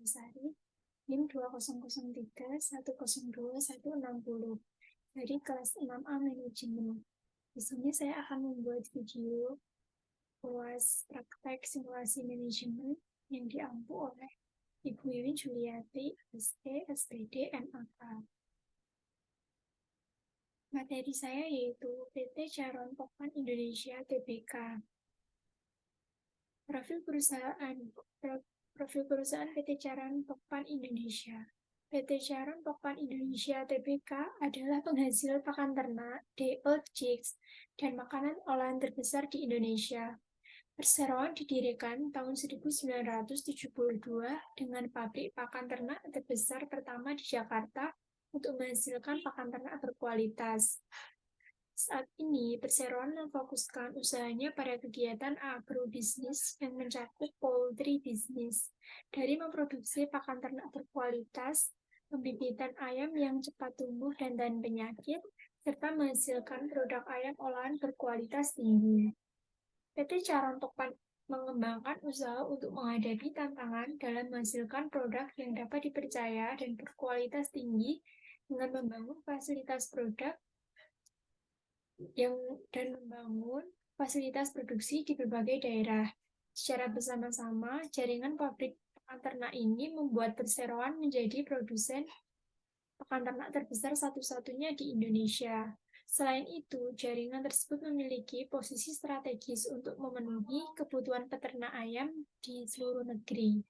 Sari, NIM 2003102160 dari kelas 6A Manajemen. Di sini saya akan membuat video UAS praktek simulasi manajemen yang diampu oleh Ibu Wiwin Juliati, ST, SPD, MAK. Materi saya yaitu PT Charon Pokpan Indonesia Tbk. Profil perusahaan PT Charon Pokpan Indonesia. PT Charon Pokpan Indonesia Tbk adalah penghasil pakan ternak, day-old chicks, dan makanan olahan terbesar di Indonesia. Perseroan didirikan tahun 1972 dengan pabrik pakan ternak terbesar pertama di Jakarta untuk menghasilkan pakan ternak berkualitas. Saat ini, Perseroan memfokuskan usahanya pada kegiatan agrobisnis yang mencakup poultry business, dari memproduksi pakan ternak berkualitas, pembibitan ayam yang cepat tumbuh dan tahan penyakit, serta menghasilkan produk ayam olahan berkualitas tinggi. PT Charon Pokpan mengembangkan usaha untuk menghadapi tantangan dalam menghasilkan produk yang dapat dipercaya dan berkualitas tinggi dengan membangun fasilitas produk dan membangun fasilitas produksi di berbagai daerah. Secara bersama-sama, jaringan pabrik pakan ternak ini membuat Perseroan menjadi produsen pakan ternak terbesar satu-satunya di Indonesia. Selain itu, jaringan tersebut memiliki posisi strategis untuk memenuhi kebutuhan peternak ayam di seluruh negeri.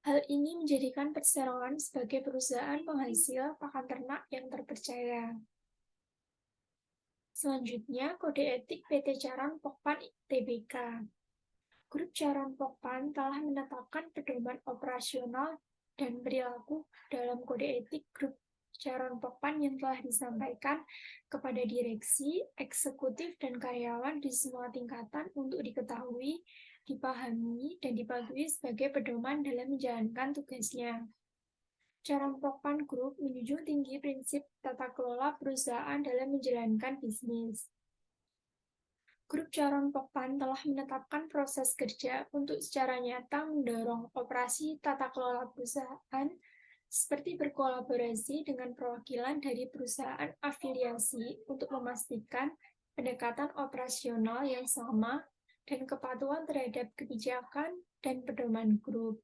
Hal ini menjadikan Perseroan sebagai perusahaan penghasil pakan ternak yang terpercaya. Selanjutnya, kode etik PT Charon Pokpan Tbk. Grup Charon Pokpan telah menetapkan pedoman operasional dan perilaku dalam kode etik grup Charon Pokpan yang telah disampaikan kepada direksi, eksekutif, dan karyawan di semua tingkatan untuk diketahui, dipahami, dan dipatuhi sebagai pedoman dalam menjalankan tugasnya. Charon Pokpan Group menjunjung tinggi prinsip tata kelola perusahaan dalam menjalankan bisnis. Grup Charon Pokpan telah menetapkan proses kerja untuk secara nyata mendorong operasi tata kelola perusahaan seperti berkolaborasi dengan perwakilan dari perusahaan afiliasi untuk memastikan pendekatan operasional yang sama dan kepatuhan terhadap kebijakan dan pedoman grup.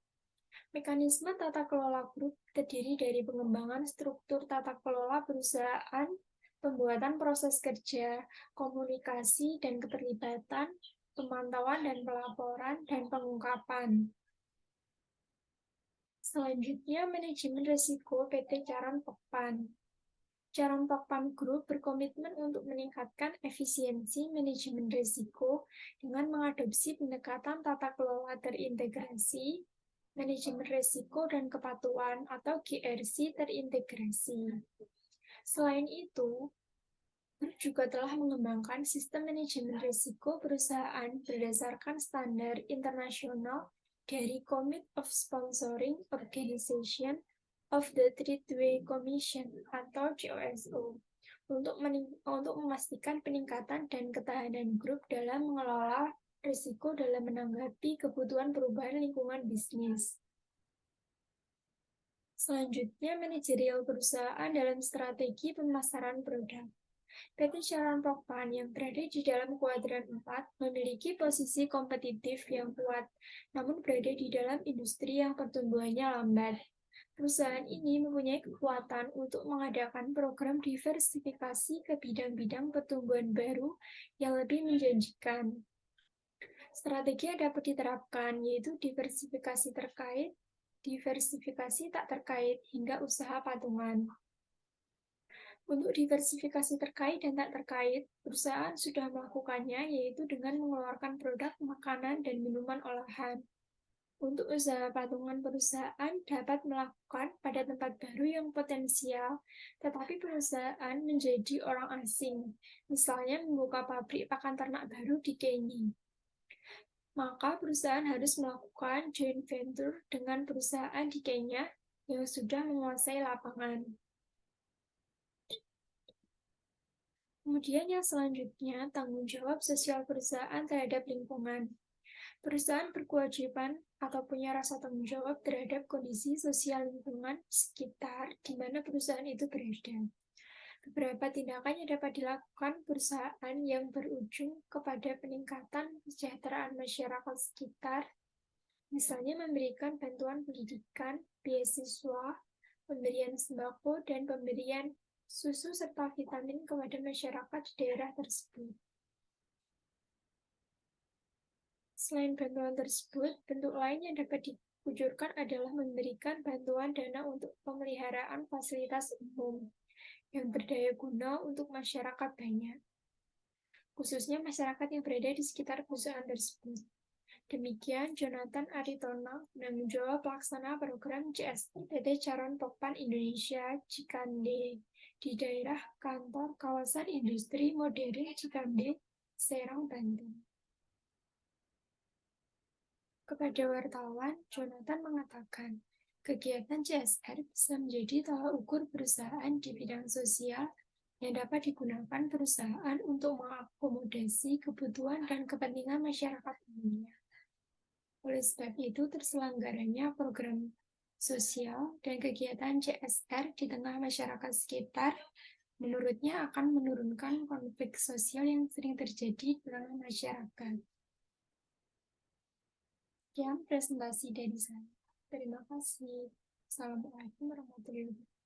Mekanisme tata kelola grup terdiri dari pengembangan struktur tata kelola perusahaan, pembuatan proses kerja, komunikasi dan keterlibatan, pemantauan dan pelaporan, dan pengungkapan. Selanjutnya, manajemen risiko PT Charon Pokpan. Charon Pokpan Group berkomitmen untuk meningkatkan efisiensi manajemen risiko dengan mengadopsi pendekatan tata kelola terintegrasi, manajemen risiko dan kepatuhan atau GRC terintegrasi. Selain itu, grup juga telah mengembangkan sistem manajemen risiko perusahaan berdasarkan standar internasional dari Committee of Sponsoring Organization of the Treatway Commission atau COSO untuk memastikan peningkatan dan ketahanan grup dalam mengelola risiko dalam menanggapi kebutuhan perubahan lingkungan bisnis. Selanjutnya, manajerial perusahaan dalam strategi pemasaran produk. PT Charon Pokpan yang berada di dalam kuadran 4 memiliki posisi kompetitif yang kuat, namun berada di dalam industri yang pertumbuhannya lambat. Perusahaan ini mempunyai kekuatan untuk mengadakan program diversifikasi ke bidang-bidang pertumbuhan baru yang lebih menjanjikan. Strategi yang dapat diterapkan yaitu diversifikasi terkait, diversifikasi tak terkait, hingga usaha patungan. Untuk diversifikasi terkait dan tak terkait, perusahaan sudah melakukannya yaitu dengan mengeluarkan produk makanan dan minuman olahan. Untuk usaha patungan, perusahaan dapat melakukan pada tempat baru yang potensial, tetapi perusahaan menjadi orang asing, misalnya membuka pabrik pakan ternak baru di Kenya. Maka perusahaan harus melakukan joint venture dengan perusahaan di Kenya yang sudah menguasai lapangan. Kemudian yang selanjutnya, tanggung jawab sosial perusahaan terhadap lingkungan. Perusahaan berkewajiban atau punya rasa tanggung jawab terhadap kondisi sosial lingkungan sekitar di mana perusahaan itu berada. Beberapa tindakan yang dapat dilakukan perusahaan yang berujung kepada peningkatan kesejahteraan masyarakat sekitar, misalnya memberikan bantuan pendidikan, beasiswa, pemberian sembako, dan pemberian susu serta vitamin kepada masyarakat di daerah tersebut. Selain bantuan tersebut, bentuk lain yang dapat dikucurkan adalah memberikan bantuan dana untuk pemeliharaan fasilitas umum yang berdaya guna untuk masyarakat banyak, khususnya masyarakat yang berada di sekitar perusahaan tersebut. Demikian, Jonathan Aritona, penanggung jawab pelaksana program CSR PT Charon Pokpan Indonesia Cikande di daerah kantor kawasan industri modern Cikande, Serang, Banten. Kepada wartawan, Jonathan mengatakan, kegiatan CSR bisa menjadi tolak ukur perusahaan di bidang sosial yang dapat digunakan perusahaan untuk mengakomodasi kebutuhan dan kepentingan masyarakat umumnya. Oleh sebab itu, terselenggaranya program sosial dan kegiatan CSR di tengah masyarakat sekitar menurutnya akan menurunkan konflik sosial yang sering terjadi di tengah masyarakat. Sekian presentasi dari saya. Terima kasih. Assalamualaikum warahmatullahi wabarakatuh.